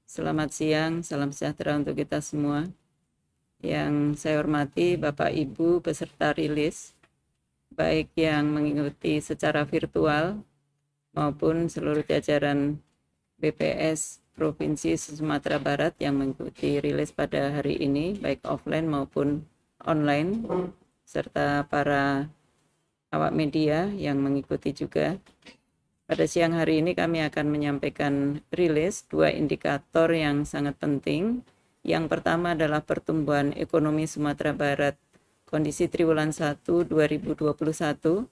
Selamat siang, salam sejahtera untuk kita semua. Yang saya hormati Bapak Ibu beserta rilis, baik yang mengikuti secara virtual maupun seluruh jajaran BPS Provinsi Sumatera Barat yang mengikuti rilis pada hari ini, baik offline maupun online, serta para awak media yang mengikuti juga. Pada siang hari ini kami akan menyampaikan rilis dua indikator yang sangat penting. Yang pertama adalah pertumbuhan ekonomi Sumatera Barat kondisi triwulan 1 2021.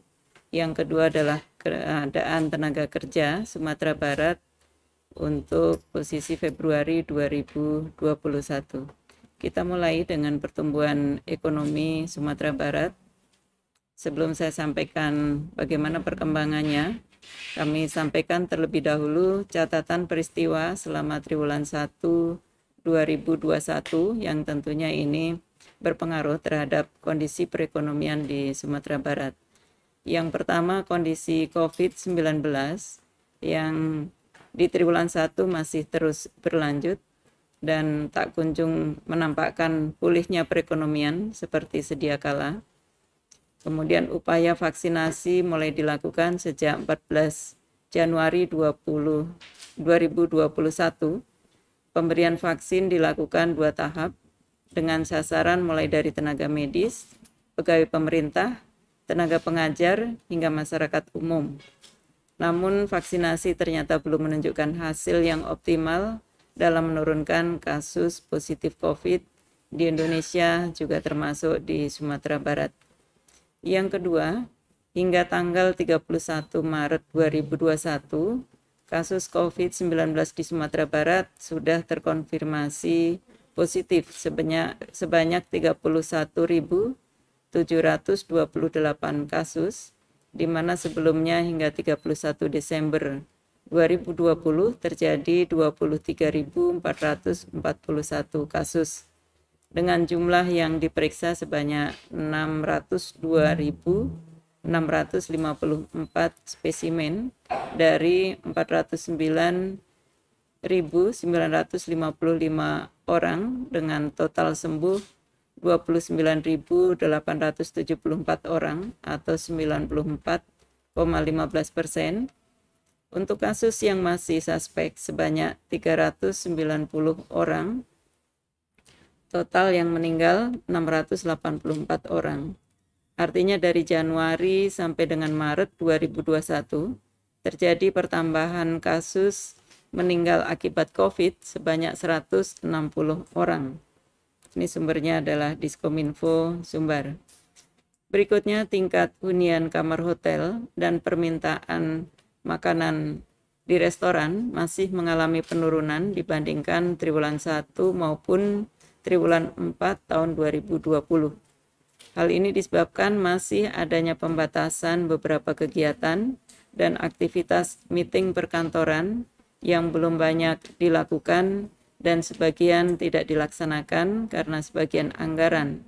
Yang kedua adalah keadaan tenaga kerja Sumatera Barat untuk posisi Februari 2021. Kita mulai dengan pertumbuhan ekonomi Sumatera Barat. Sebelum saya sampaikan bagaimana perkembangannya, kami sampaikan terlebih dahulu catatan peristiwa selama triwulan 1 2021 yang tentunya ini berpengaruh terhadap kondisi perekonomian di Sumatera Barat. Yang pertama, kondisi COVID-19 yang di triwulan 1 masih terus berlanjut dan tak kunjung menampakkan pulihnya perekonomian seperti sedia kala. Kemudian upaya vaksinasi mulai dilakukan sejak 14 Januari 2021. Pemberian vaksin dilakukan 2 tahap dengan sasaran mulai dari tenaga medis, pegawai pemerintah, tenaga pengajar, hingga masyarakat umum. Namun vaksinasi ternyata belum menunjukkan hasil yang optimal dalam menurunkan kasus positif COVID di Indonesia, juga termasuk di Sumatera Barat. Yang kedua, hingga tanggal 31 Maret 2021, kasus COVID-19 di Sumatera Barat sudah terkonfirmasi positif sebanyak 31.728 kasus, di mana sebelumnya hingga 31 Desember 2020 terjadi 23.441 kasus, dengan jumlah yang diperiksa sebanyak 602.654 spesimen dari 409.955 orang, dengan total sembuh 29.874 orang atau 94,15%. Untuk kasus yang masih suspek sebanyak 390 orang. Total yang meninggal 684 orang. Artinya dari Januari sampai dengan Maret 2021 terjadi pertambahan kasus meninggal akibat COVID sebanyak 160 orang. Ini sumbernya adalah Diskominfo Sumbar. Berikutnya tingkat hunian kamar hotel dan permintaan makanan di restoran masih mengalami penurunan dibandingkan triwulan 1 maupun triwulan 4 tahun 2020. Hal ini disebabkan masih adanya pembatasan beberapa kegiatan dan aktivitas meeting perkantoran yang belum banyak dilakukan dan sebagian tidak dilaksanakan karena sebagian anggaran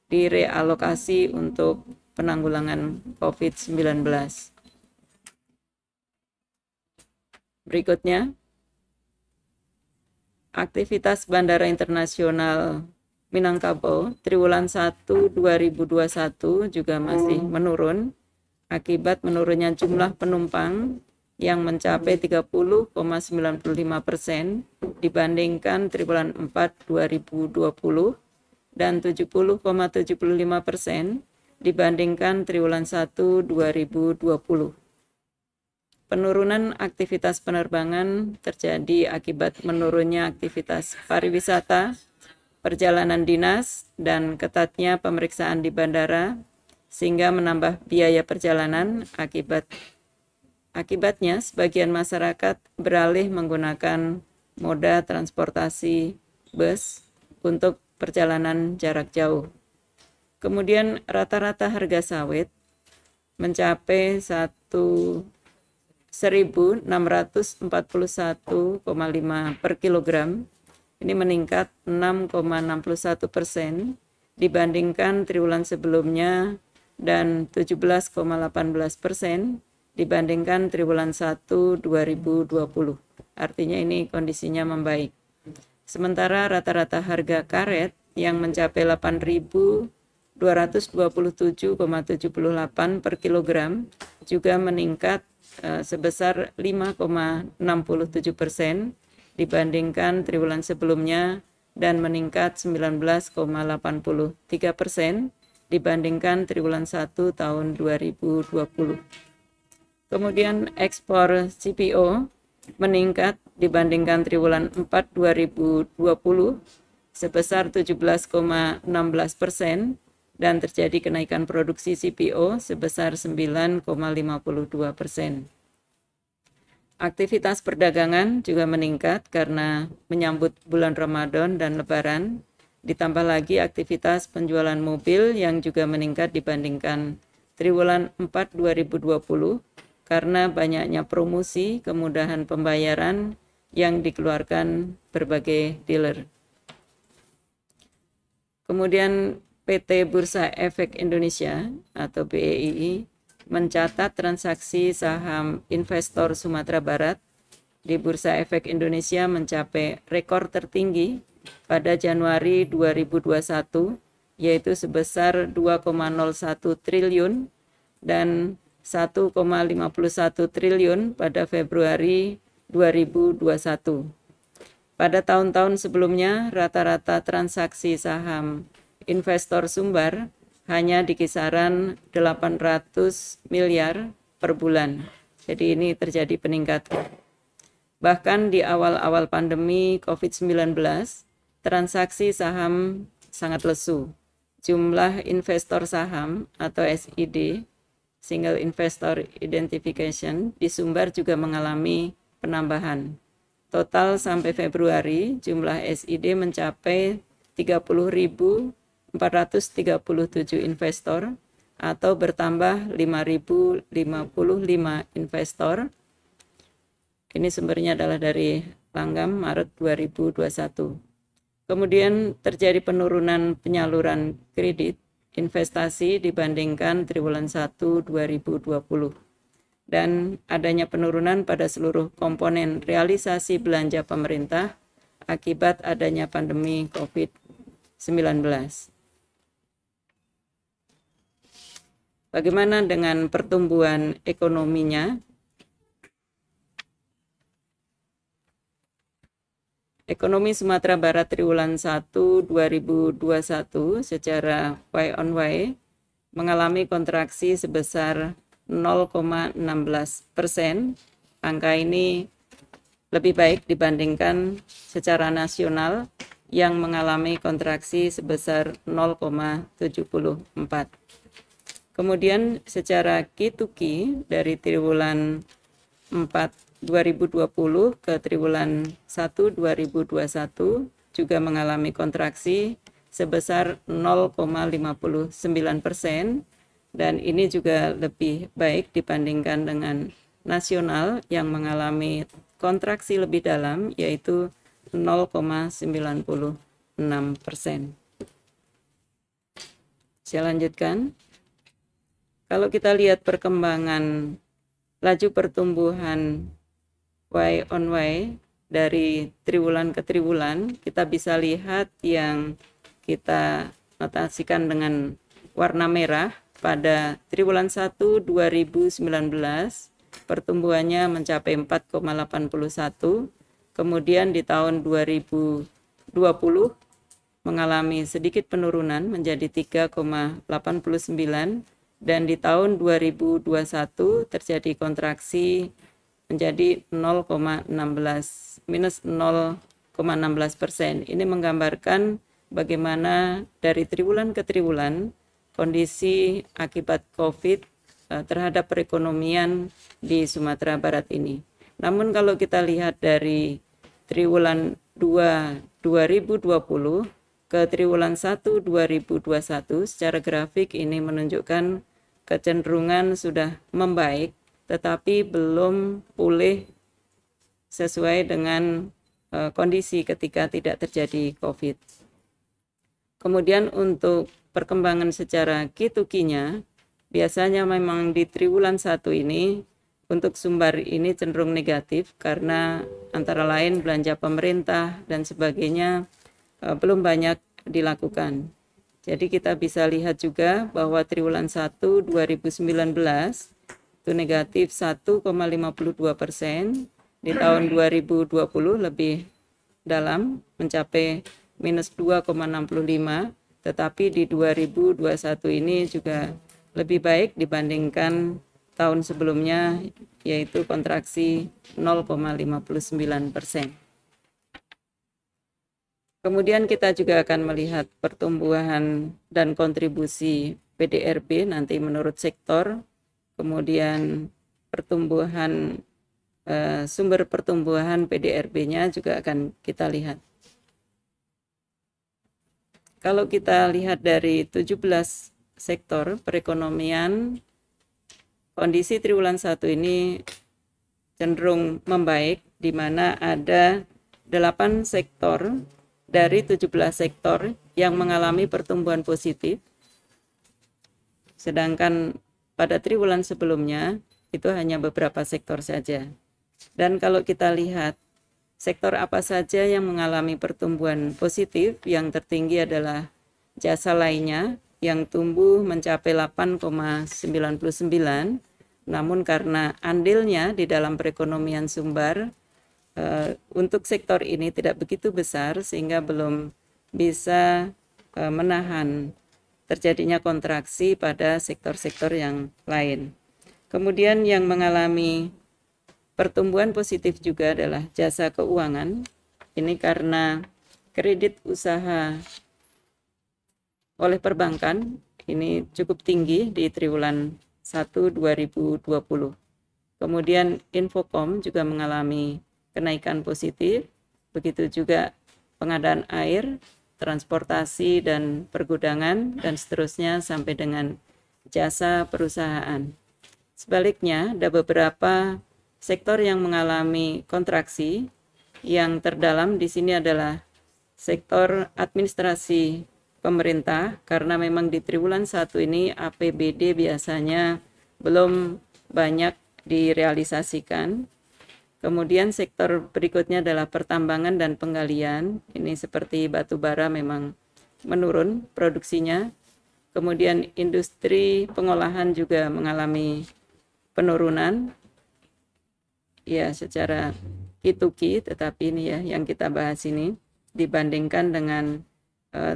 direalokasi untuk penanggulangan COVID-19. Berikutnya, aktivitas Bandara Internasional Minangkabau triwulan 1 2021 juga masih menurun akibat menurunnya jumlah penumpang yang mencapai 30,95% dibandingkan triwulan 4 2020 dan 70,75% dibandingkan triwulan 1 2020. Penurunan aktivitas penerbangan terjadi akibat menurunnya aktivitas pariwisata, perjalanan dinas, dan ketatnya pemeriksaan di bandara, sehingga menambah biaya perjalanan. Akibatnya, sebagian masyarakat beralih menggunakan moda transportasi bus untuk perjalanan jarak jauh. Kemudian rata-rata harga sawit mencapai 1.641,5 per kilogram. Ini meningkat 6,61% dibandingkan triwulan sebelumnya dan 17,18% dibandingkan triwulan 1 2020. Artinya ini kondisinya membaik. Sementara rata-rata harga karet yang mencapai 8.227,78 per kilogram juga meningkat sebesar 5,67% dibandingkan triwulan sebelumnya dan meningkat 19,83% dibandingkan triwulan 1 tahun 2020. Kemudian ekspor CPO meningkat dibandingkan triwulan 4 2020 sebesar 17,16% dan terjadi kenaikan produksi CPO sebesar 9,52%. Aktivitas perdagangan juga meningkat karena menyambut bulan Ramadan dan Lebaran, ditambah lagi aktivitas penjualan mobil yang juga meningkat dibandingkan triwulan 4 2020 karena banyaknya promosi kemudahan pembayaran yang dikeluarkan berbagai dealer. Kemudian PT Bursa Efek Indonesia atau BEII mencatat transaksi saham investor Sumatera Barat di Bursa Efek Indonesia mencapai rekor tertinggi pada Januari 2021, yaitu sebesar 2,01 triliun dan 1,51 triliun pada Februari 2021. Pada tahun-tahun sebelumnya, rata-rata transaksi saham investor Sumbar hanya di kisaran 800 miliar per bulan. Jadi ini terjadi peningkatan. Bahkan di awal-awal pandemi COVID-19, transaksi saham sangat lesu. Jumlah investor saham atau SID, Single Investor Identification, di Sumbar juga mengalami penambahan. Total sampai Februari, jumlah SID mencapai 30.437 investor atau bertambah 5.055 investor. Ini sumbernya adalah dari Langgam Maret 2021. Kemudian terjadi penurunan penyaluran kredit investasi dibandingkan triwulan 1 2020. Dan adanya penurunan pada seluruh komponen realisasi belanja pemerintah akibat adanya pandemi COVID-19. Bagaimana dengan pertumbuhan ekonominya? Ekonomi Sumatera Barat triwulan 1 2021 secara Y on Y mengalami kontraksi sebesar 0,16%. Angka ini lebih baik dibandingkan secara nasional yang mengalami kontraksi sebesar 0,74. Kemudian secara Q2Q dari triwulan 4 2020 ke triwulan 1 2021 juga mengalami kontraksi sebesar 0,59%. Dan ini juga lebih baik dibandingkan dengan nasional yang mengalami kontraksi lebih dalam, yaitu 0,96%. Saya lanjutkan. Kalau kita lihat perkembangan laju pertumbuhan Y on Y dari triwulan ke triwulan, kita bisa lihat yang kita notasikan dengan warna merah. Pada triwulan 1 2019 pertumbuhannya mencapai 4,81, kemudian di tahun 2020 mengalami sedikit penurunan menjadi 3,89 dan di tahun 2021 terjadi kontraksi menjadi 0,16%. Ini menggambarkan bagaimana dari triwulan ke triwulan kondisi akibat COVID terhadap perekonomian di Sumatera Barat ini. Namun kalau kita lihat dari triwulan 2 2020 ke triwulan 1 2021 secara grafik ini menunjukkan kecenderungan sudah membaik tetapi belum pulih sesuai dengan kondisi ketika tidak terjadi COVID. Kemudian untuk perkembangan secara Q2Q-nya, biasanya memang di triwulan 1 ini untuk Sumbar ini cenderung negatif karena antara lain belanja pemerintah dan sebagainya belum banyak dilakukan. Jadi kita bisa lihat juga bahwa triwulan 1 2019 itu negatif 1,52%, di tahun 2020 lebih dalam mencapai minus 2,65, tetapi di 2021 ini juga lebih baik dibandingkan tahun sebelumnya, yaitu kontraksi 0,59%. Kemudian kita juga akan melihat pertumbuhan dan kontribusi PDRB nanti menurut sektor, kemudian pertumbuhan sumber pertumbuhan PDRB-nya juga akan kita lihat. Kalau kita lihat dari 17 sektor perekonomian, kondisi triwulan 1 ini cenderung membaik, di mana ada 8 sektor dari 17 sektor yang mengalami pertumbuhan positif, sedangkan pada triwulan sebelumnya itu hanya beberapa sektor saja. Dan kalau kita lihat sektor apa saja yang mengalami pertumbuhan positif, yang tertinggi adalah jasa lainnya yang tumbuh mencapai 8,99, namun karena andilnya di dalam perekonomian Sumbar untuk sektor ini tidak begitu besar sehingga belum bisa menahan terjadinya kontraksi pada sektor-sektor yang lain. Kemudian yang mengalami pertumbuhan positif juga adalah jasa keuangan. Ini karena kredit usaha oleh perbankan ini cukup tinggi di triwulan 1 2020. Kemudian Infokom juga mengalami kenaikan positif, begitu juga pengadaan air, transportasi dan pergudangan, dan seterusnya sampai dengan jasa perusahaan. Sebaliknya, ada beberapa sektor yang mengalami kontraksi. Yang terdalam di sini adalah sektor administrasi pemerintah, karena memang di triwulan 1 ini APBD biasanya belum banyak direalisasikan. Kemudian sektor berikutnya adalah pertambangan dan penggalian. Ini seperti batu bara memang menurun produksinya. Kemudian industri pengolahan juga mengalami penurunan. Ya, secara kituki, tetapi ini ya yang kita bahas ini dibandingkan dengan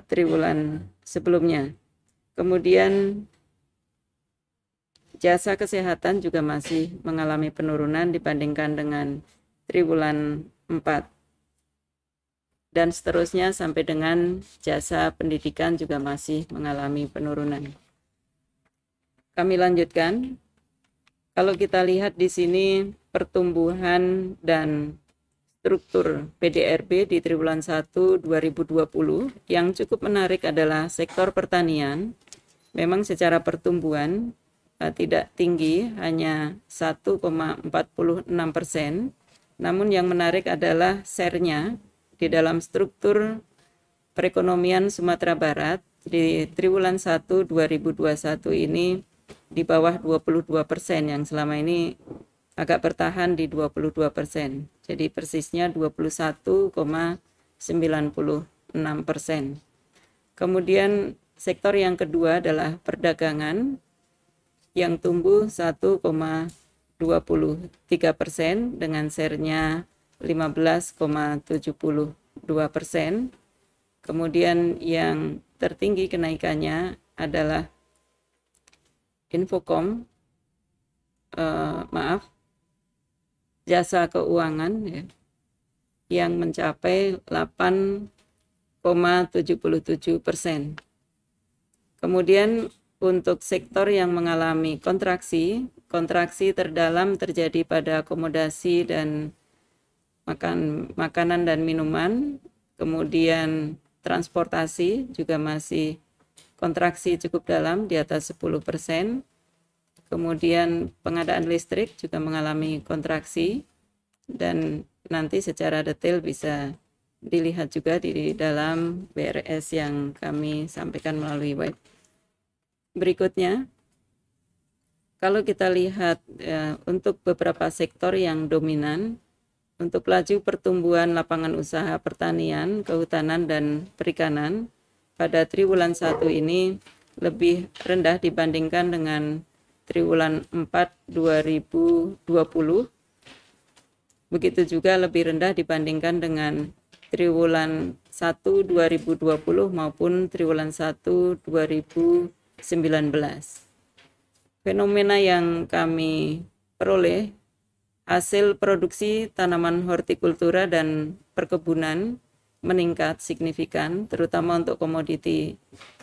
triwulan sebelumnya. Kemudian jasa kesehatan juga masih mengalami penurunan dibandingkan dengan triwulan 4. Dan seterusnya sampai dengan jasa pendidikan juga masih mengalami penurunan. Kami lanjutkan. Kalau kita lihat di sini pertumbuhan dan struktur PDRB di triwulan 1 2020, yang cukup menarik adalah sektor pertanian. Memang secara pertumbuhan tidak tinggi, hanya 1,46%. Namun yang menarik adalah share-nya di dalam struktur perekonomian Sumatera Barat di triwulan 1 2021 ini di bawah 22%, yang selama ini agak bertahan di 22%. Jadi persisnya 21,96%. Kemudian sektor yang kedua adalah perdagangan yang tumbuh 1,23% dengan share-nya 15,72%. Kemudian yang tertinggi kenaikannya adalah Infokom, jasa keuangan ya, yang mencapai 8,77%. Kemudian untuk sektor yang mengalami kontraksi terdalam terjadi pada akomodasi dan makanan dan minuman, kemudian transportasi juga masih kontraksi cukup dalam di atas 10%. Kemudian pengadaan listrik juga mengalami kontraksi, dan nanti secara detail bisa dilihat juga di dalam BRS yang kami sampaikan melalui web. Berikutnya, Kalau kita lihat untuk beberapa sektor yang dominan, untuk laju pertumbuhan lapangan usaha pertanian, kehutanan, dan perikanan pada triwulan 1 ini lebih rendah dibandingkan dengan triwulan 4 2020. Begitu juga lebih rendah dibandingkan dengan triwulan 1 2020 maupun triwulan 1 2019. Fenomena yang kami peroleh, hasil produksi tanaman hortikultura dan perkebunan meningkat signifikan, terutama untuk komoditi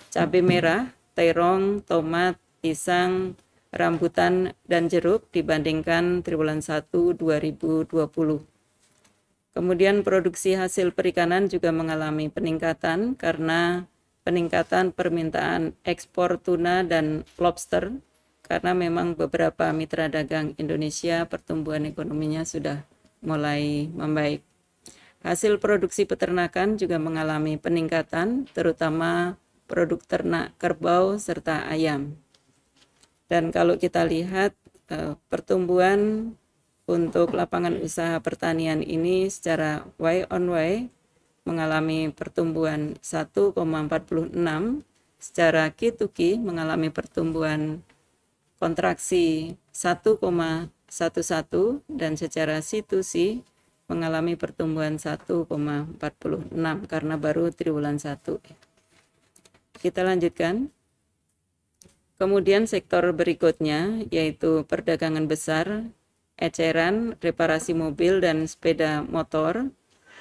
cabai merah, terong, tomat, pisang, rambutan, dan jeruk dibandingkan triwulan 1 2020. Kemudian produksi hasil perikanan juga mengalami peningkatan karena peningkatan permintaan ekspor tuna dan lobster, karena memang beberapa mitra dagang Indonesia pertumbuhan ekonominya sudah mulai membaik. Hasil produksi peternakan juga mengalami peningkatan, terutama produk ternak kerbau serta ayam. Dan kalau kita lihat pertumbuhan untuk lapangan usaha pertanian ini secara Y on Y mengalami pertumbuhan 1,46, secara Q to Q mengalami pertumbuhan kontraksi 1,11, dan secara C to C mengalami pertumbuhan 1,46 karena baru triwulan 1. Kita lanjutkan. Kemudian sektor berikutnya yaitu perdagangan besar, eceran, reparasi mobil, dan sepeda motor.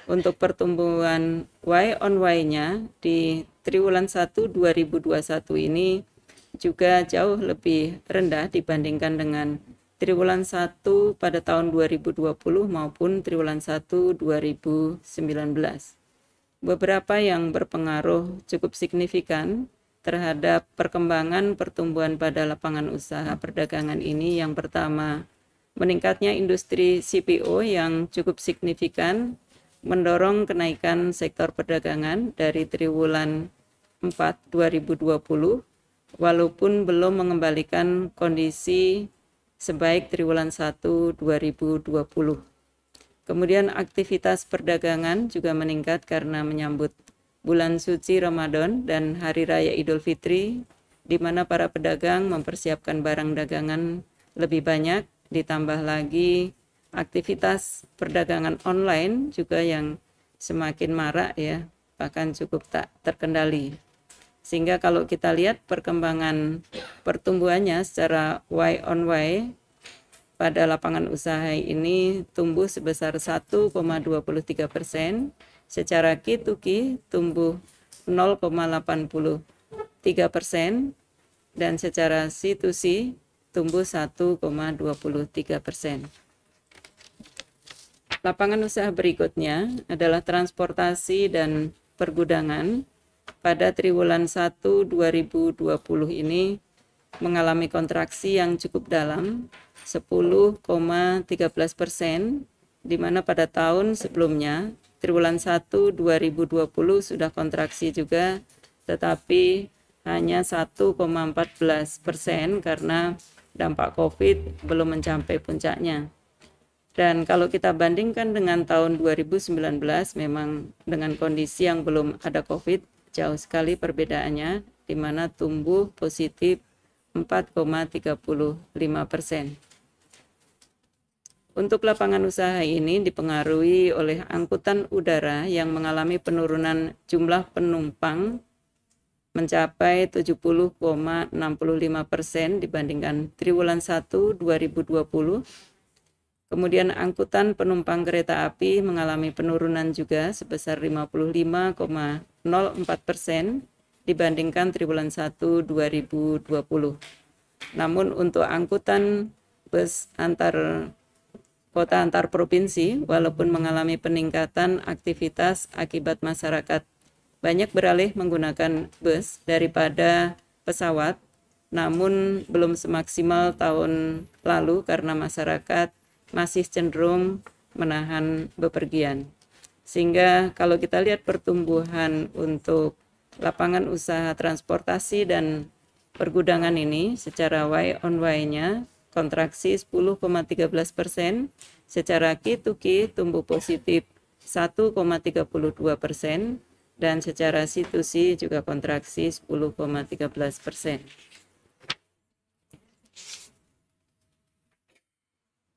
Untuk pertumbuhan Y on Y-nya di triwulan 1 2021 ini juga jauh lebih rendah dibandingkan dengan triwulan 1 pada tahun 2020 maupun triwulan 1 2019. Beberapa yang berpengaruh cukup signifikan terhadap perkembangan pertumbuhan pada lapangan usaha perdagangan ini, yang pertama, meningkatnya industri CPO yang cukup signifikan mendorong kenaikan sektor perdagangan dari triwulan 4 2020, walaupun belum mengembalikan kondisi sebaik triwulan 1 2020. Kemudian aktivitas perdagangan juga meningkat karena menyambut bulan suci Ramadan dan Hari Raya Idul Fitri, di mana para pedagang mempersiapkan barang dagangan lebih banyak, ditambah lagi aktivitas perdagangan online juga yang semakin marak ya, bahkan cukup tak terkendali. Sehingga kalau kita lihat perkembangan pertumbuhannya secara Y on Y pada lapangan usaha ini tumbuh sebesar 1,23%, secara Q to Q tumbuh 0,83%, dan secara C to C tumbuh 1,23%. Lapangan usaha berikutnya adalah transportasi dan pergudangan. Pada triwulan 1 2020 ini mengalami kontraksi yang cukup dalam 10,13%, di mana pada tahun sebelumnya triwulan 1 2020 sudah kontraksi juga, tetapi hanya 1,14% karena dampak COVID belum mencapai puncaknya. Dan kalau kita bandingkan dengan tahun 2019, memang dengan kondisi yang belum ada COVID, jauh sekali perbedaannya, di mana tumbuh positif 4,35%. Untuk lapangan usaha ini dipengaruhi oleh angkutan udara yang mengalami penurunan jumlah penumpang mencapai 70,65% dibandingkan triwulan 1 2020. Kemudian angkutan penumpang kereta api mengalami penurunan juga sebesar 55,04% dibandingkan triwulan 1 2020. Namun untuk angkutan bus antar kota antar provinsi, walaupun mengalami peningkatan aktivitas akibat masyarakat banyak beralih menggunakan bus daripada pesawat, namun belum semaksimal tahun lalu karena masyarakat masih cenderung menahan bepergian. Sehingga kalau kita lihat pertumbuhan untuk lapangan usaha transportasi dan pergudangan ini secara Y on Y-nya kontraksi 10,13%, secara Q to Q tumbuh positif 1,32%, dan secara C to C juga kontraksi 10,13%.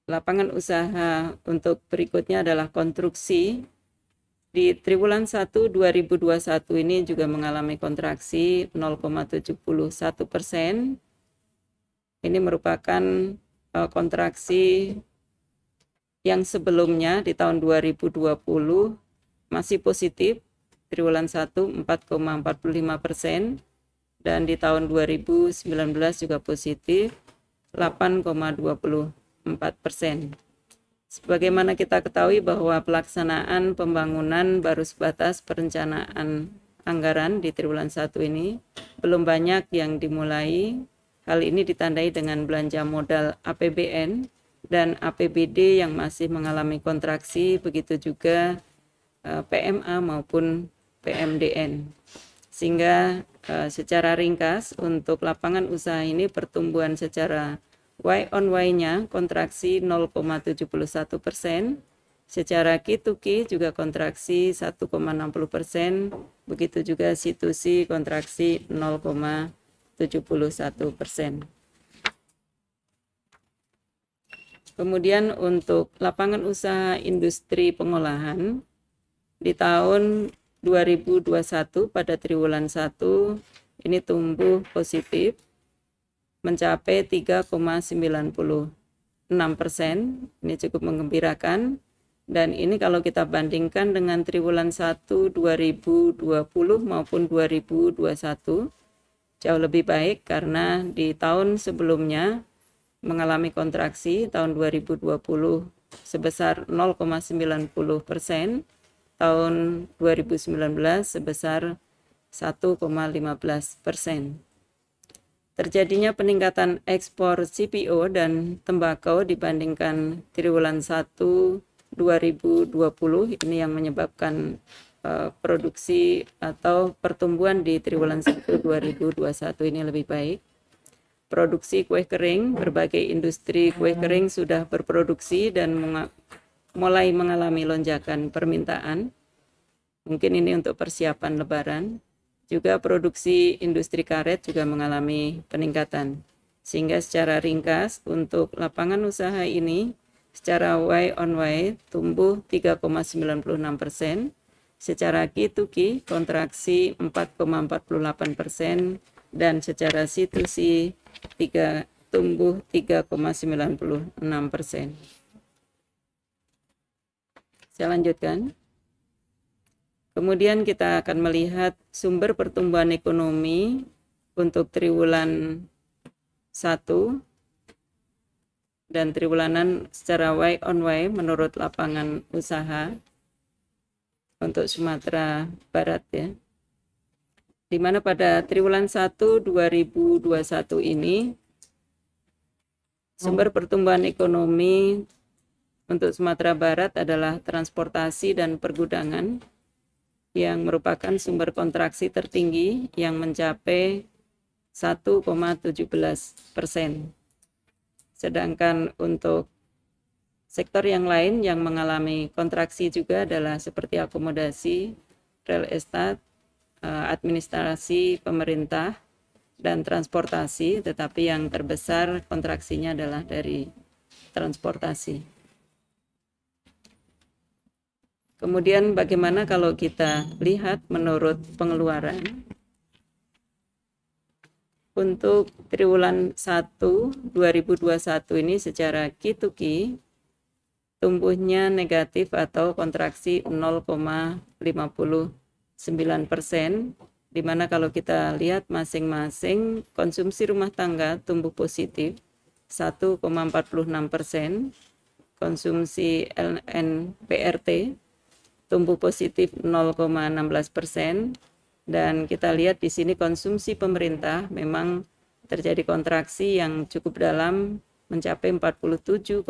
Lapangan usaha untuk berikutnya adalah konstruksi. Di triwulan 1 2021 ini juga mengalami kontraksi 0,71%. Ini merupakan kontraksi yang sebelumnya di tahun 2020 masih positif, triwulan 1 4,45%, dan di tahun 2019 juga positif 8,24%. Sebagaimana kita ketahui bahwa pelaksanaan pembangunan baru sebatas perencanaan anggaran di triwulan 1 ini belum banyak yang dimulai. Hal ini ditandai dengan belanja modal APBN dan APBD yang masih mengalami kontraksi, begitu juga PMA maupun PMDN. Sehingga secara ringkas untuk lapangan usaha ini pertumbuhan secara Y on Y-nya kontraksi 0,71%, secara Q to Q juga kontraksi 1,60%, begitu juga C to C kontraksi 0,71%. Kemudian untuk lapangan usaha industri pengolahan di tahun 2021 pada triwulan 1 ini tumbuh positif mencapai 3,96%. Ini cukup menggembirakan, dan ini kalau kita bandingkan dengan triwulan 1 2020 maupun 2021 jauh lebih baik, karena di tahun sebelumnya mengalami kontraksi tahun 2020 sebesar 0,90%, tahun 2019 sebesar 1,15%. Terjadinya peningkatan ekspor CPO dan tembakau dibandingkan triwulan 1 2020 ini yang menyebabkan produksi atau pertumbuhan di triwulan 1 2021 ini lebih baik. Produksi kue kering, berbagai industri kue kering sudah berproduksi dan mulai mengalami lonjakan permintaan. Mungkin ini untuk persiapan Lebaran. Juga produksi industri karet juga mengalami peningkatan. Sehingga secara ringkas untuk lapangan usaha ini secara Y on Y tumbuh 3,96%, secara Q to Q kontraksi 4,48%, dan secara C to C tumbuh 3,96%. Saya lanjutkan. Kemudian kita akan melihat sumber pertumbuhan ekonomi untuk triwulan 1 dan triwulanan secara Y on Y menurut lapangan usaha untuk Sumatera Barat ya. Di mana pada triwulan 1 2021 ini sumber pertumbuhan ekonomi untuk Sumatera Barat adalah transportasi dan pergudangan, yang merupakan sumber kontraksi tertinggi yang mencapai 1,17%. Sedangkan untuk sektor yang lain yang mengalami kontraksi juga adalah seperti akomodasi, real estate, administrasi pemerintah, dan transportasi, tetapi yang terbesar kontraksinya adalah dari transportasi. Kemudian bagaimana kalau kita lihat menurut pengeluaran? Untuk triwulan 1 2021 ini secara Q to Q tumbuhnya negatif atau kontraksi 0,59%, di mana kalau kita lihat masing-masing konsumsi rumah tangga tumbuh positif 1,46%, konsumsi LNPRT tumbuh positif 0,16%, dan kita lihat di sini konsumsi pemerintah memang terjadi kontraksi yang cukup dalam mencapai 47,13%.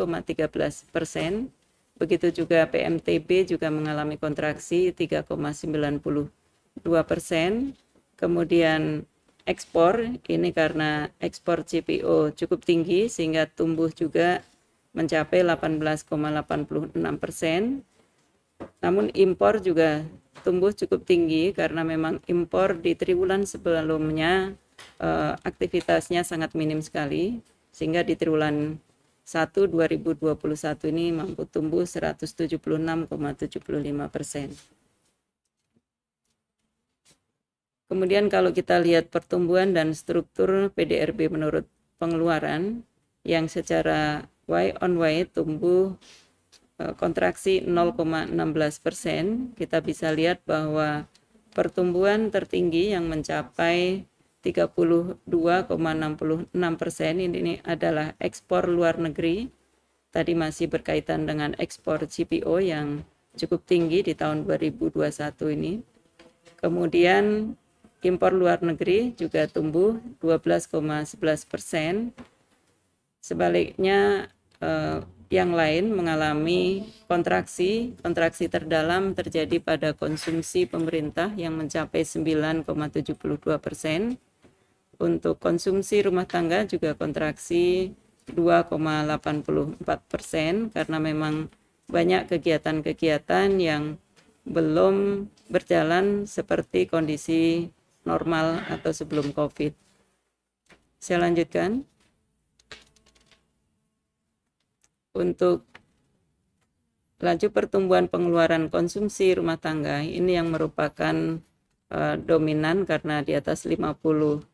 Begitu juga PMTB juga mengalami kontraksi 3,92%. Kemudian ekspor, ini karena ekspor CPO cukup tinggi sehingga tumbuh juga mencapai 18,86%. Namun impor juga tumbuh cukup tinggi karena memang impor di triwulan sebelumnya aktivitasnya sangat minim sekali, sehingga di triwulan 1 2021 ini mampu tumbuh 176,75%. Kemudian kalau kita lihat pertumbuhan dan struktur PDRB menurut pengeluaran yang secara Y on Y tumbuh kontraksi 0,16%, kita bisa lihat bahwa pertumbuhan tertinggi yang mencapai 32,66% ini adalah ekspor luar negeri. Tadi masih berkaitan dengan ekspor CPO yang cukup tinggi di tahun 2021 ini. Kemudian impor luar negeri juga tumbuh 12,11%. Sebaliknya yang lain mengalami kontraksi terdalam terjadi pada konsumsi pemerintah yang mencapai 9,72%. Untuk konsumsi rumah tangga juga kontraksi 2,84% karena memang banyak kegiatan-kegiatan yang belum berjalan seperti kondisi normal atau sebelum COVID. Saya lanjutkan. Untuk laju pertumbuhan pengeluaran konsumsi rumah tangga, ini yang merupakan dominan karena di atas 50%.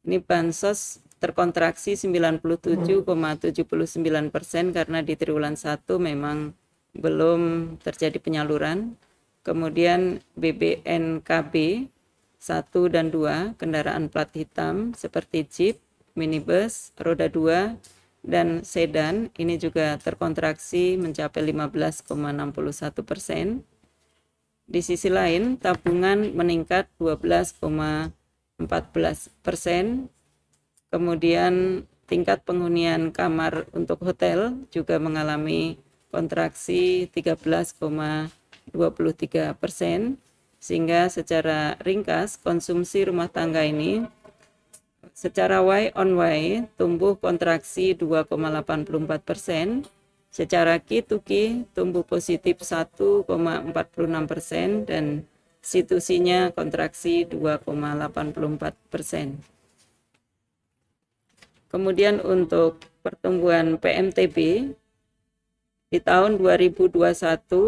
Ini bansos terkontraksi 97,79% karena di triwulan 1 memang belum terjadi penyaluran. Kemudian BBNKB 1 dan 2, kendaraan plat hitam seperti Jeep, minibus, roda 2, dan sedan, ini juga terkontraksi mencapai 15,61%. Di sisi lain, tabungan meningkat 12,14%. Kemudian tingkat penghunian kamar untuk hotel juga mengalami kontraksi 13,23%, sehingga secara ringkas konsumsi rumah tangga ini secara Y on Y tumbuh kontraksi 2,84%, secara Q to Q tumbuh positif 1,46% dan situsinya kontraksi 2,84%. Kemudian untuk pertumbuhan PMTB di tahun 2021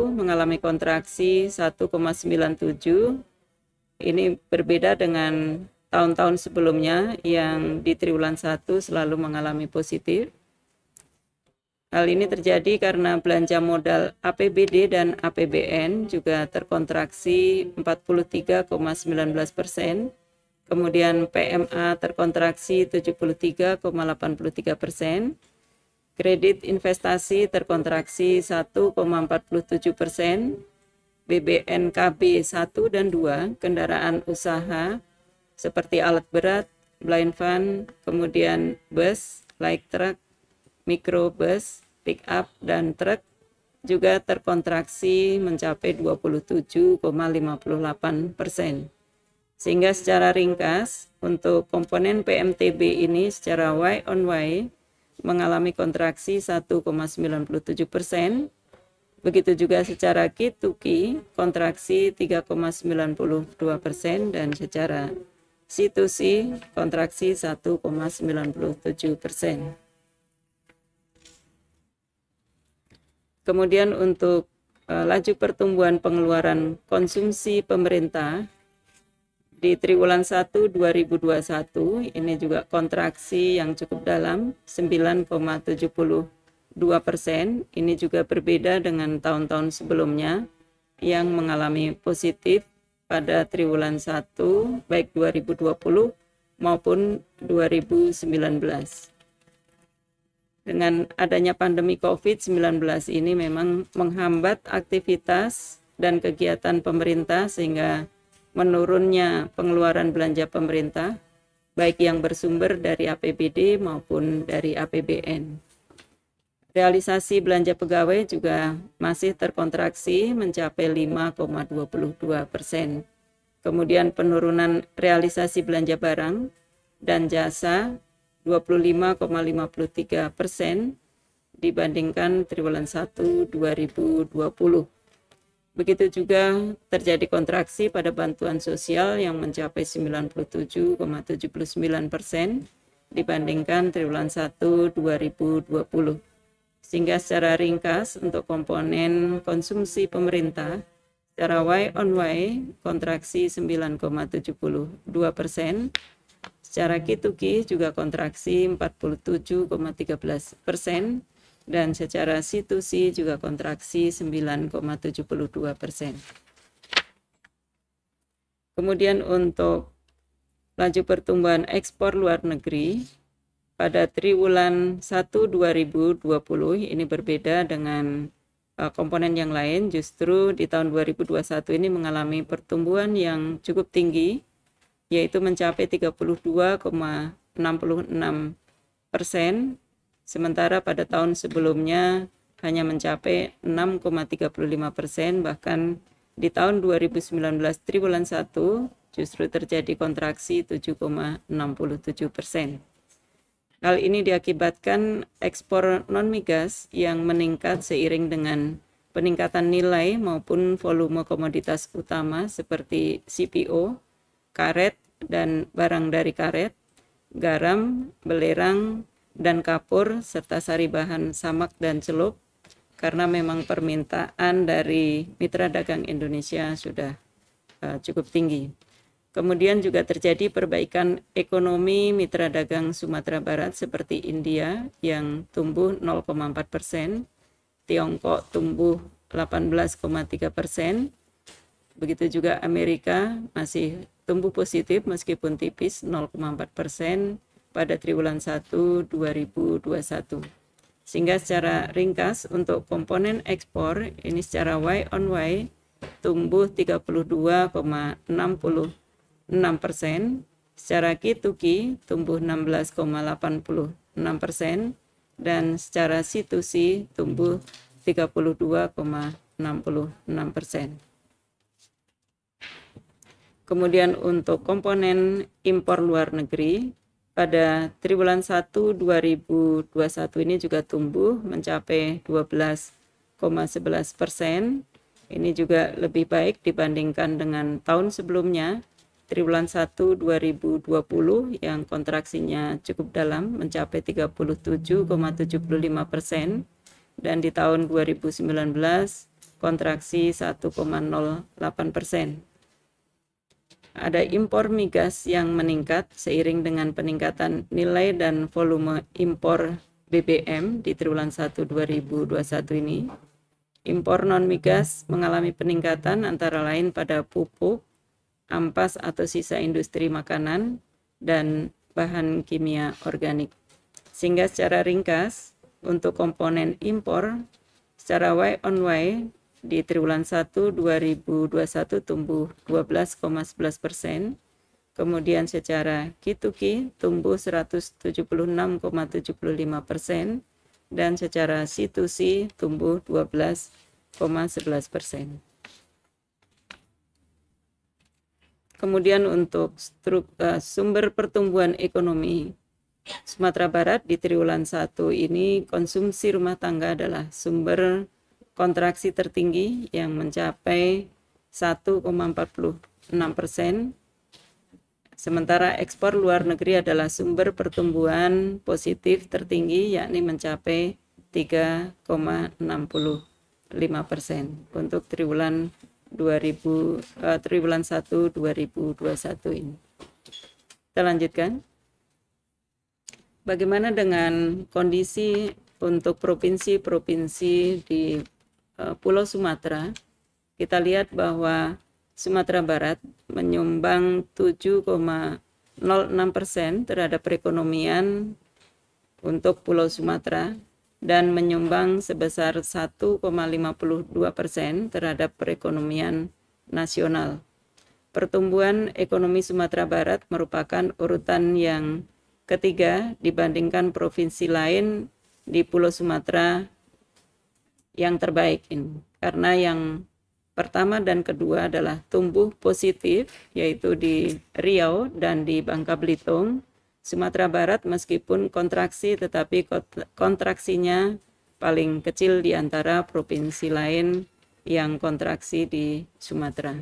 mengalami kontraksi 1,97. Ini berbeda dengan tahun-tahun sebelumnya yang di triwulan 1 selalu mengalami positif. Hal ini terjadi karena belanja modal APBD dan APBN juga terkontraksi 43,19%. Kemudian PMA terkontraksi 73,83%. Kredit investasi terkontraksi 1,47%. BBNKB 1 dan 2, kendaraan usaha seperti alat berat, blind van, kemudian bus, light truck, mikrobus, pick up, dan truk juga terkontraksi mencapai 27,58%. Sehingga secara ringkas, untuk komponen PMTB ini secara Y on Y mengalami kontraksi 1,97%. Begitu juga secara Q to Q, kontraksi 3,92% dan secara C to C, kontraksi 1,97%. Kemudian untuk laju pertumbuhan pengeluaran konsumsi pemerintah di triwulan 1 2021 ini juga kontraksi yang cukup dalam 9,72%. Ini juga berbeda dengan tahun-tahun sebelumnya yang mengalami positif pada triwulan 1 baik 2020 maupun 2019. Dengan adanya pandemi COVID-19 ini memang menghambat aktivitas dan kegiatan pemerintah sehingga menurunnya pengeluaran belanja pemerintah baik yang bersumber dari APBD maupun dari APBN. Realisasi belanja pegawai juga masih terkontraksi mencapai 5,22%. Kemudian penurunan realisasi belanja barang dan jasa 25,53% dibandingkan triwulan 1 2020. Begitu juga terjadi kontraksi pada bantuan sosial yang mencapai 97,79% dibandingkan triwulan 1 2020. Sehingga secara ringkas untuk komponen konsumsi pemerintah, secara Y on Y kontraksi 9,72%, secara Q2Q juga kontraksi 47,13%, dan secara C2C juga kontraksi 9,72%. Kemudian untuk laju pertumbuhan ekspor luar negeri pada triwulan 1 2020 ini berbeda dengan komponen yang lain. Justru di tahun 2021 ini mengalami pertumbuhan yang cukup tinggi, yaitu mencapai 32,66%, sementara pada tahun sebelumnya hanya mencapai 6,35%, bahkan di tahun 2019 triwulan 1 justru terjadi kontraksi 7,67%. Hal ini diakibatkan ekspor non-migas yang meningkat seiring dengan peningkatan nilai maupun volume komoditas utama seperti CPO, karet dan barang dari karet, garam, belerang, dan kapur, serta sari bahan samak dan celup, karena memang permintaan dari mitra dagang Indonesia sudah cukup tinggi. Kemudian juga terjadi perbaikan ekonomi mitra dagang Sumatera Barat seperti India yang tumbuh 0,4%, Tiongkok tumbuh 18,3%, begitu juga Amerika masih tumbuh positif meskipun tipis 0,4% pada triwulan 1 2021. Sehingga secara ringkas untuk komponen ekspor ini secara Y on Y tumbuh 32,66%, secara Q2Q tumbuh 16,86%, dan secara C2C tumbuh 32,66%. Kemudian untuk komponen impor luar negeri pada triwulan 1 2021 ini juga tumbuh mencapai 12,11%. Ini juga lebih baik dibandingkan dengan tahun sebelumnya, triwulan 1 2020 yang kontraksinya cukup dalam mencapai 37,75%, dan di tahun 2019 kontraksi 1,08%. Ada impor migas yang meningkat seiring dengan peningkatan nilai dan volume impor BBM di triwulan 1 2021 ini. Impor non-migas mengalami peningkatan antara lain pada pupuk, ampas atau sisa industri makanan, dan bahan kimia organik. Sehingga secara ringkas, untuk komponen impor, secara Y on Y, di triwulan 1 2021 tumbuh 12,11%, kemudian secara Q2Q tumbuh 176,75%, dan secara C2C tumbuh 12,11%. Kemudian untuk sumber pertumbuhan ekonomi Sumatera Barat di triwulan 1 ini, konsumsi rumah tangga adalah sumber kontraksi tertinggi yang mencapai 1,46%. Sementara ekspor luar negeri adalah sumber pertumbuhan positif tertinggi, yakni mencapai 3,65% untuk triwulan 1 2021 ini. Kita lanjutkan. Bagaimana dengan kondisi untuk provinsi-provinsi di Pulau Sumatera? Kita lihat bahwa Sumatera Barat menyumbang 7,06% terhadap perekonomian untuk Pulau Sumatera dan menyumbang sebesar 1,52% terhadap perekonomian nasional. Pertumbuhan ekonomi Sumatera Barat merupakan urutan yang ketiga dibandingkan provinsi lain di Pulau Sumatera yang terbaik ini, karena yang pertama dan kedua adalah tumbuh positif, yaitu di Riau dan di Bangka Belitung. Sumatera Barat meskipun kontraksi, tetapi kontraksinya paling kecil di antara provinsi lain yang kontraksi di Sumatera.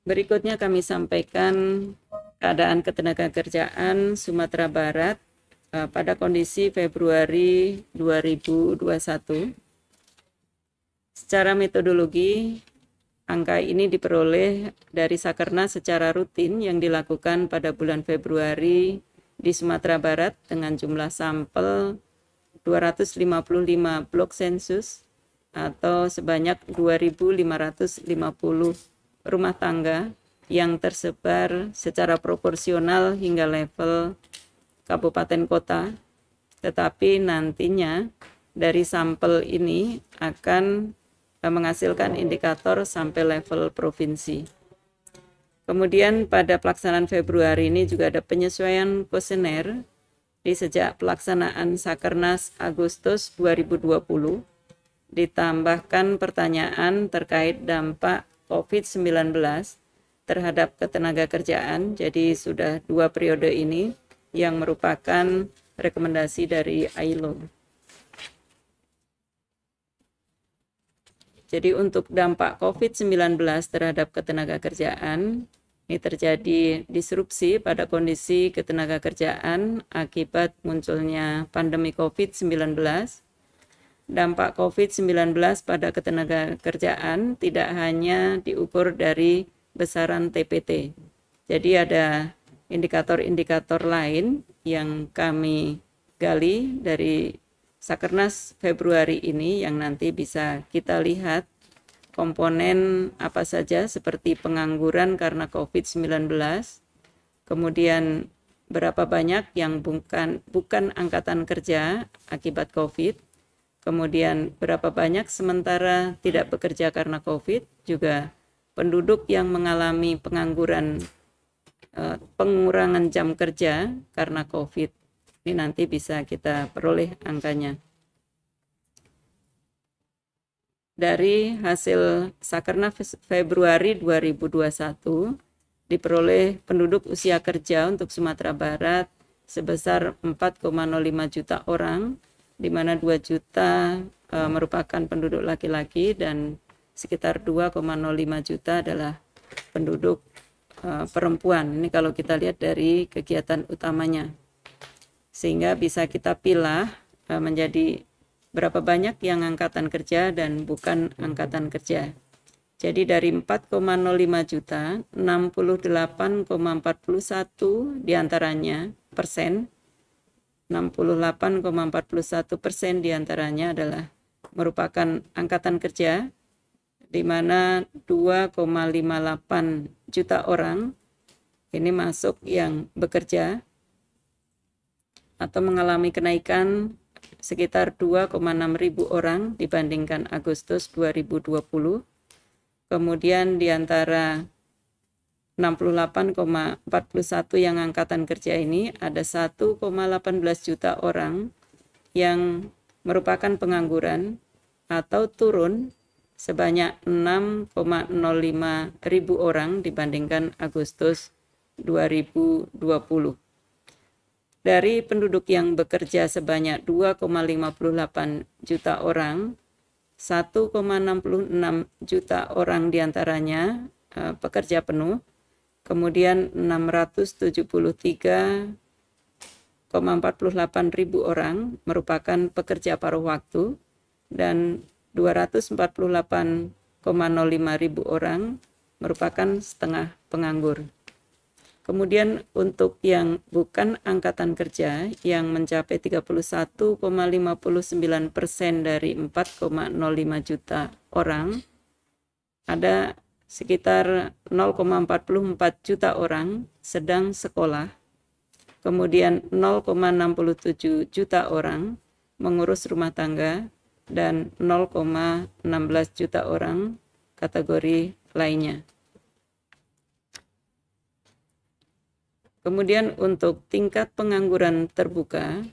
Berikutnya kami sampaikan keadaan ketenagakerjaan Sumatera Barat pada kondisi Februari 2021. Secara metodologi, angka ini diperoleh dari Sakernas secara rutin yang dilakukan pada bulan Februari di Sumatera Barat dengan jumlah sampel 255 blok sensus atau sebanyak 2.550 rumah tangga yang tersebar secara proporsional hingga level kabupaten kota, tetapi nantinya dari sampel ini akan menghasilkan indikator sampai level provinsi. Kemudian pada pelaksanaan Februari ini juga ada penyesuaian kuesioner di sejak pelaksanaan Sakernas Agustus 2020, ditambahkan pertanyaan terkait dampak COVID-19 terhadap ketenagakerjaan. Jadi sudah 2 periode ini yang merupakan rekomendasi dari ILO. Jadi untuk dampak COVID-19 terhadap ketenagakerjaan, ini terjadi disrupsi pada kondisi ketenagakerjaan akibat munculnya pandemi COVID-19. Dampak COVID-19 pada ketenagakerjaan tidak hanya diukur dari besaran TPT. Jadi ada indikator-indikator lain yang kami gali dari Sakernas Februari ini yang nanti bisa kita lihat komponen apa saja seperti pengangguran karena COVID-19, kemudian berapa banyak yang bukan angkatan kerja akibat COVID, kemudian berapa banyak sementara tidak bekerja karena COVID, juga penduduk yang mengalami pengangguran, pengurangan jam kerja karena COVID. Ini nanti bisa kita peroleh angkanya. Dari hasil Sakernas Februari 2021, diperoleh penduduk usia kerja untuk Sumatera Barat sebesar 4,05 juta orang, di mana 2 juta merupakan penduduk laki-laki dan sekitar 2,05 juta adalah penduduk perempuan. Ini kalau kita lihat dari kegiatan utamanya. Sehingga bisa kita pilah menjadi berapa banyak yang angkatan kerja dan bukan angkatan kerja. Jadi dari 4,05 juta, 68,41 diantaranya persen, 68,41% diantaranya adalah merupakan angkatan kerja, di mana 2,58 juta orang ini masuk yang bekerja atau mengalami kenaikan sekitar 2,6 ribu orang dibandingkan Agustus 2020. Kemudian di antara 68,41 yang angkatan kerja ini ada 1,18 juta orang yang merupakan pengangguran atau turun sebanyak 6,05 ribu orang dibandingkan Agustus 2020. Dari penduduk yang bekerja sebanyak 2,58 juta orang, 1,66 juta orang diantaranya pekerja penuh, kemudian 673,48 ribu orang merupakan pekerja paruh waktu, dan 248,05 ribu orang merupakan setengah penganggur. Kemudian untuk yang bukan angkatan kerja yang mencapai 31,59% dari 4,05 juta orang, ada sekitar 0,44 juta orang sedang sekolah, kemudian 0,67 juta orang mengurus rumah tangga, dan 0,16 juta orang kategori lainnya. Kemudian untuk tingkat pengangguran terbuka,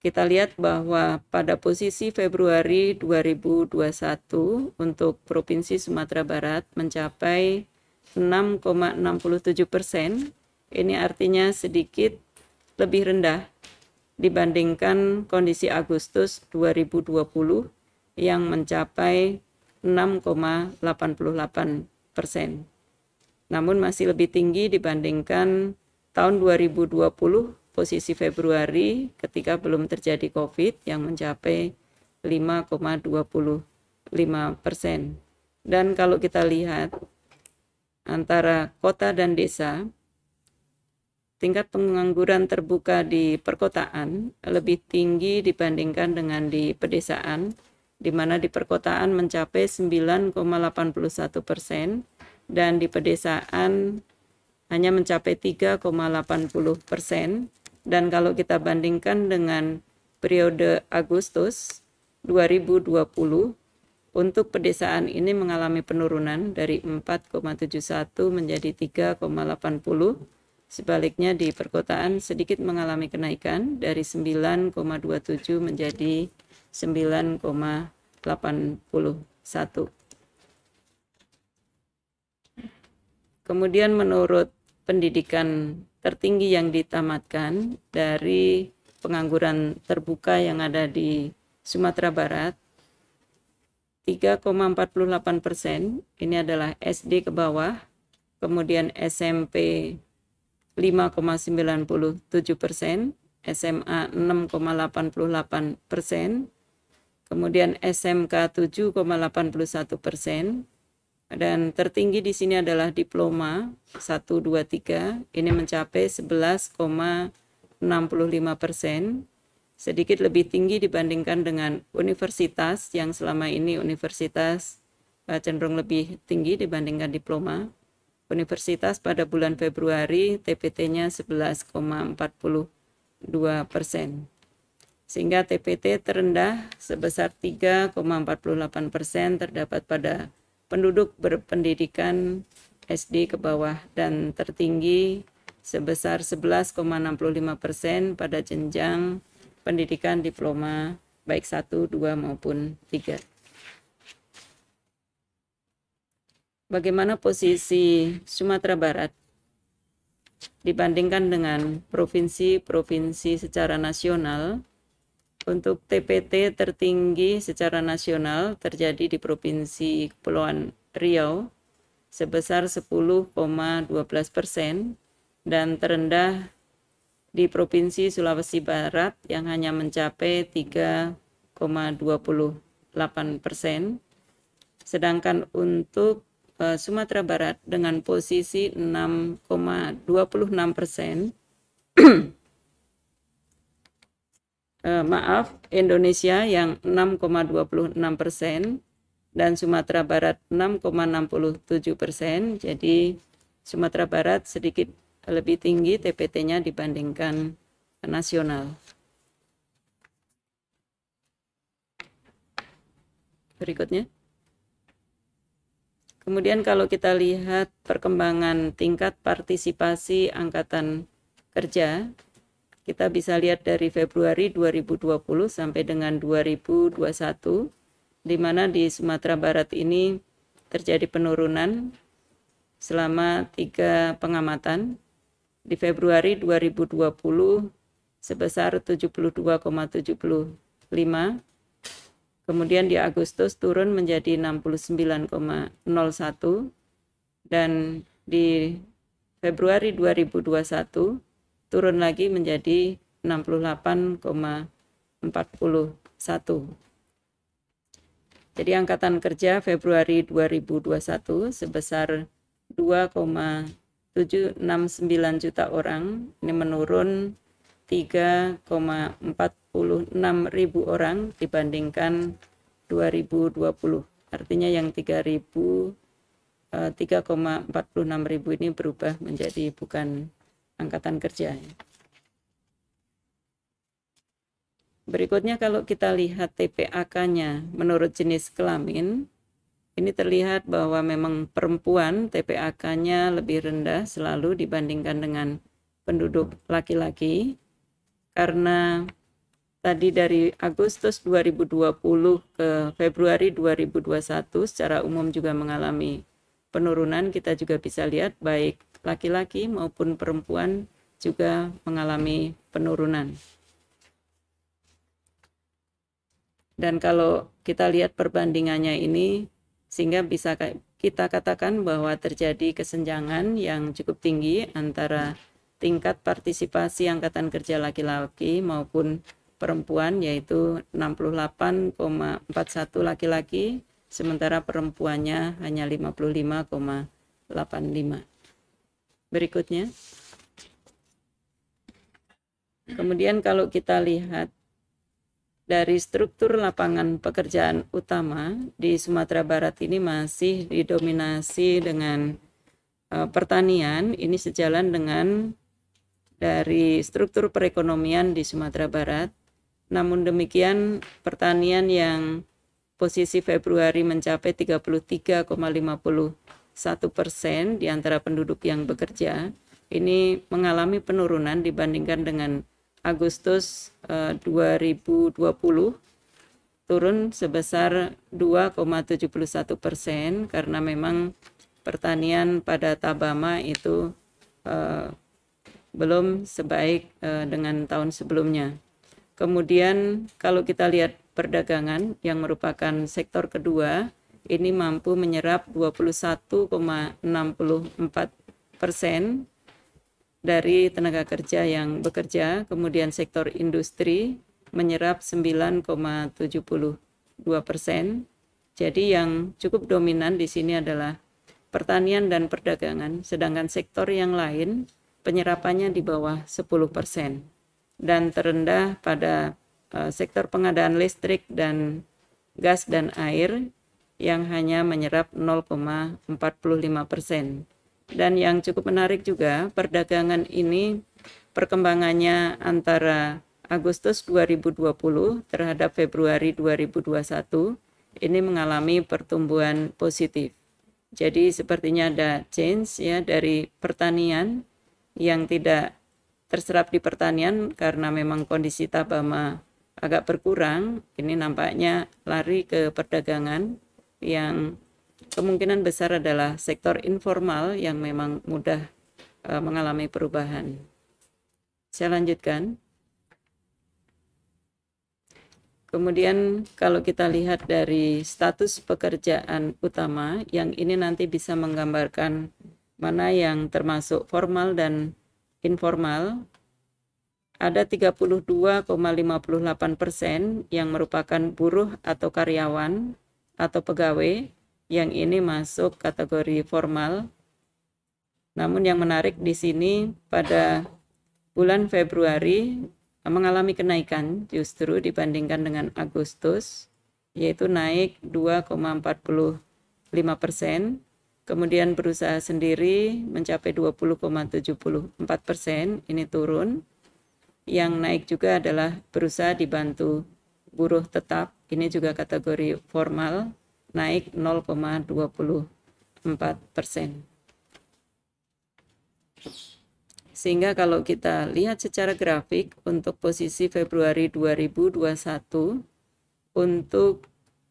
kita lihat bahwa pada posisi Februari 2021 untuk Provinsi Sumatera Barat mencapai 6,67%. Ini artinya sedikit lebih rendah dibandingkan kondisi Agustus 2020 yang mencapai 6,88%. Namun masih lebih tinggi dibandingkan tahun 2020 posisi Februari ketika belum terjadi COVID yang mencapai 5,25%. Dan kalau kita lihat antara kota dan desa, tingkat pengangguran terbuka di perkotaan lebih tinggi dibandingkan dengan di pedesaan, di mana di perkotaan mencapai 9,81% dan di pedesaan hanya mencapai 3,80%. Dan kalau kita bandingkan dengan periode Agustus 2020, untuk pedesaan ini mengalami penurunan dari 4,71 menjadi 3,80. Sebaliknya di perkotaan sedikit mengalami kenaikan dari 9,27 menjadi 9,81. Kemudian menurut pendidikan tertinggi yang ditamatkan dari pengangguran terbuka yang ada di Sumatera Barat, 3,48% ini adalah SD ke bawah, kemudian SMP 5,97%, SMA 6,88%, kemudian SMK 7,81%, dan tertinggi di sini adalah diploma 1, 2, 3, ini mencapai 11,65%, sedikit lebih tinggi dibandingkan dengan universitas yang selama ini universitas cenderung lebih tinggi dibandingkan diploma. Universitas pada bulan Februari TPT-nya 11,42%. Sehingga TPT terendah sebesar 3,48% terdapat pada penduduk berpendidikan SD ke bawah dan tertinggi sebesar 11,65% pada jenjang pendidikan diploma baik 1, 2 maupun 3. Bagaimana posisi Sumatera Barat dibandingkan dengan provinsi-provinsi secara nasional? Untuk TPT tertinggi secara nasional terjadi di Provinsi Kepulauan Riau sebesar 10,12% dan terendah di Provinsi Sulawesi Barat yang hanya mencapai 3,28%. Sedangkan untuk Sumatera Barat dengan posisi 6,26%, Indonesia yang 6,26% dan Sumatera Barat 6,67%. Jadi Sumatera Barat sedikit lebih tinggi TPT-nya dibandingkan nasional. Berikutnya. Kemudian kalau kita lihat perkembangan tingkat partisipasi angkatan kerja, kita bisa lihat dari Februari 2020 sampai dengan 2021, di mana di Sumatera Barat ini terjadi penurunan selama 3 pengamatan. Di Februari 2020 sebesar 72,75, kemudian di Agustus turun menjadi 69,01, dan di Februari 2021 turun lagi menjadi 68,41. Jadi angkatan kerja Februari 2021 sebesar 2,769 juta orang, ini menurun 3,46 ribu orang dibandingkan 2020. Artinya yang 3,46 ribu ini berubah menjadi bukan angkatan kerja. Berikutnya kalau kita lihat TPAK-nya menurut jenis kelamin, ini terlihat bahwa memang perempuan TPAK-nya lebih rendah selalu dibandingkan dengan penduduk laki-laki, karena tadi dari Agustus 2020 ke Februari 2021 secara umum juga mengalami penurunan. Kita juga bisa lihat baik laki-laki maupun perempuan juga mengalami penurunan. Dan kalau kita lihat perbandingannya ini, sehingga bisa kita katakan bahwa terjadi kesenjangan yang cukup tinggi antara tingkat partisipasi angkatan kerja laki-laki maupun perempuan, yaitu 68,41 laki-laki, sementara perempuannya hanya 55,85. Berikutnya. Kemudian kalau kita lihat dari struktur lapangan pekerjaan utama di Sumatera Barat ini masih didominasi dengan pertanian. Ini sejalan dengan dari struktur perekonomian di Sumatera Barat. Namun demikian, pertanian yang posisi Februari mencapai 33,51% di antara penduduk yang bekerja, ini mengalami penurunan dibandingkan dengan Agustus 2020, turun sebesar 2,71% karena memang pertanian pada Tabama itu belum sebaik dengan tahun sebelumnya. Kemudian kalau kita lihat perdagangan yang merupakan sektor kedua, ini mampu menyerap 21,64% dari tenaga kerja yang bekerja. Kemudian sektor industri menyerap 9,72%. Jadi yang cukup dominan di sini adalah pertanian dan perdagangan, sedangkan sektor yang lain penyerapannya di bawah 10%. Dan terendah pada sektor pengadaan listrik dan gas dan air yang hanya menyerap 0,45%. Dan yang cukup menarik juga, perdagangan ini perkembangannya antara Agustus 2020 terhadap Februari 2021 ini mengalami pertumbuhan positif. Jadi sepertinya ada change ya dari pertanian yang tidak terserap di pertanian karena memang kondisi Tabama agak berkurang, ini nampaknya lari ke perdagangan yang kemungkinan besar adalah sektor informal yang memang mudah mengalami perubahan. Saya lanjutkan. Kemudian kalau kita lihat dari status pekerjaan utama, yang ini nanti bisa menggambarkan mana yang termasuk formal dan informal, ada 32,58% yang merupakan buruh atau karyawan atau pegawai, yang ini masuk kategori formal. Namun yang menarik di sini pada bulan Februari mengalami kenaikan justru dibandingkan dengan Agustus, yaitu naik 2,45%. Kemudian berusaha sendiri mencapai 20,74%, ini turun. Yang naik juga adalah berusaha dibantu buruh tetap, ini juga kategori formal, naik 0,24%. Sehingga kalau kita lihat secara grafik untuk posisi Februari 2021, untuk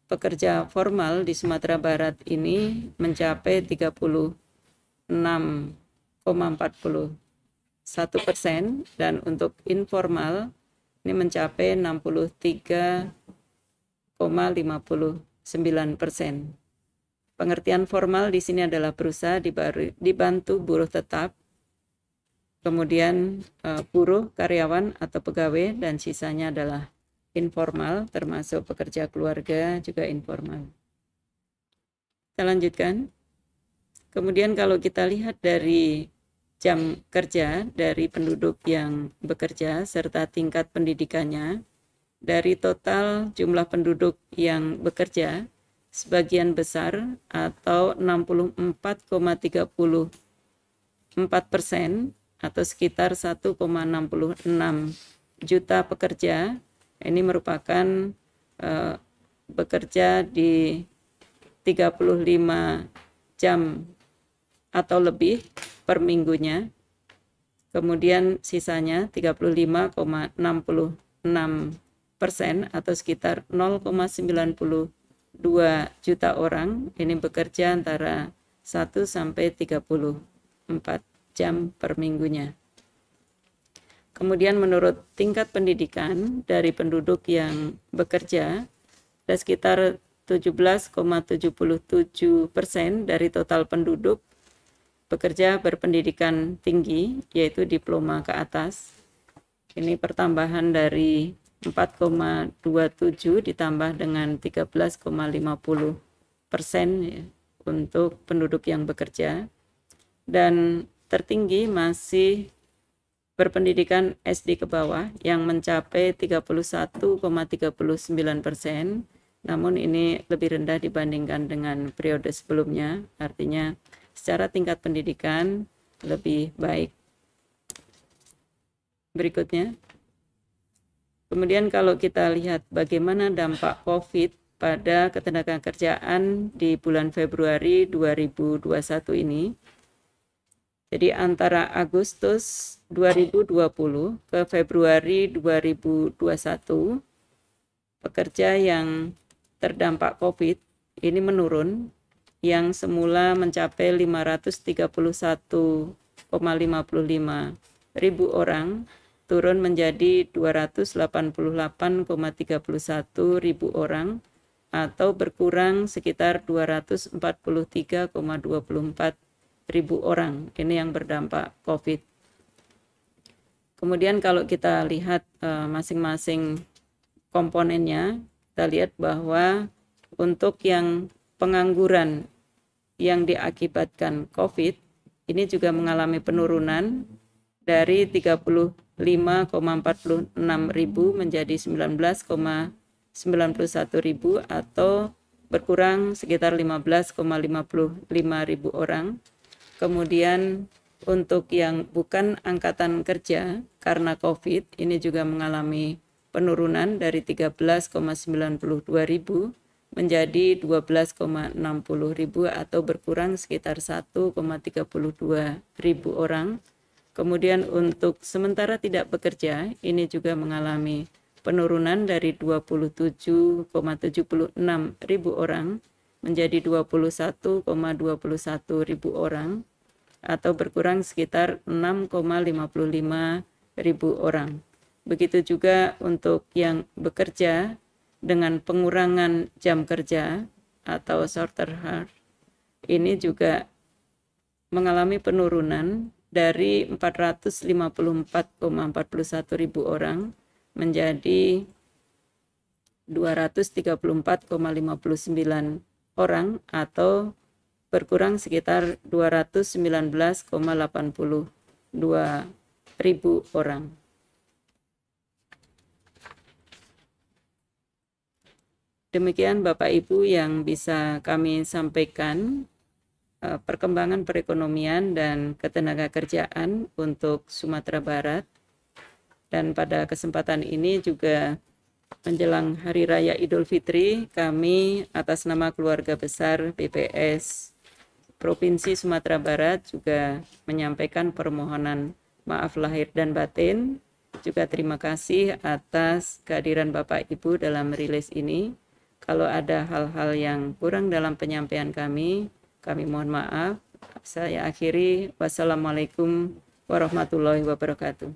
pekerja formal di Sumatera Barat ini mencapai 36,41%, dan untuk informal ini mencapai 63,59%. Pengertian formal di sini adalah berusaha dibantu buruh tetap, kemudian buruh, karyawan atau pegawai, dan sisanya adalah informal, termasuk pekerja keluarga juga informal. Kita lanjutkan. Kemudian kalau kita lihat dari jam kerja dari penduduk yang bekerja serta tingkat pendidikannya, dari total jumlah penduduk yang bekerja, sebagian besar atau 64,34% atau sekitar 1,66 juta pekerja ini merupakan bekerja di 35 jam atau lebih per minggunya. Kemudian sisanya 35,66 atau sekitar 0,92 juta orang ini bekerja antara 1 sampai 34 jam per minggunya. Kemudian menurut tingkat pendidikan dari penduduk yang bekerja, ada sekitar 17,77% dari total penduduk bekerja berpendidikan tinggi, yaitu diploma ke atas. Ini pertambahan dari 4,27 ditambah dengan 13,50% ya, untuk penduduk yang bekerja. Dan tertinggi masih berpendidikan SD ke bawah yang mencapai 31,39%, namun ini lebih rendah dibandingkan dengan periode sebelumnya, artinya secara tingkat pendidikan lebih baik. Berikutnya, kemudian kalau kita lihat bagaimana dampak COVID pada ketenagakerjaan di bulan Februari 2021 ini, jadi antara Agustus 2020 ke Februari 2021, pekerja yang terdampak COVID ini menurun, yang semula mencapai 531,55 ribu orang, turun menjadi 288,31 ribu orang, atau berkurang sekitar 243,24 ribu orang. Ini yang berdampak COVID. Kemudian kalau kita lihat masing-masing komponennya, kita lihat bahwa untuk yang pengangguran yang diakibatkan COVID, ini juga mengalami penurunan dari 35,46 ribu menjadi 19,91 ribu, atau berkurang sekitar 15,55 ribu orang. Kemudian untuk yang bukan angkatan kerja karena COVID, ini juga mengalami penurunan dari 13,92 ribu menjadi 12,60 ribu, atau berkurang sekitar 1,32 ribu orang. Kemudian untuk sementara tidak bekerja, ini juga mengalami penurunan dari 27,76 ribu orang menjadi 21,21 ribu orang, atau berkurang sekitar 6,55 ribu orang. Begitu juga untuk yang bekerja dengan pengurangan jam kerja atau shorter hour, ini juga mengalami penurunan dari 454,41 ribu orang menjadi 234,59 orang, atau berkurang sekitar 219,82 ribu orang. Demikian Bapak Ibu yang bisa kami sampaikan perkembangan perekonomian dan ketenagakerjaan untuk Sumatera Barat. Dan pada kesempatan ini juga menjelang Hari Raya Idul Fitri, kami atas nama keluarga besar BPS Provinsi Sumatera Barat juga menyampaikan permohonan maaf lahir dan batin. Juga terima kasih atas kehadiran Bapak Ibu dalam rilis ini. Kalau ada hal-hal yang kurang dalam penyampaian kami mohon maaf. Saya akhiri. Wassalamualaikum warahmatullahi wabarakatuh.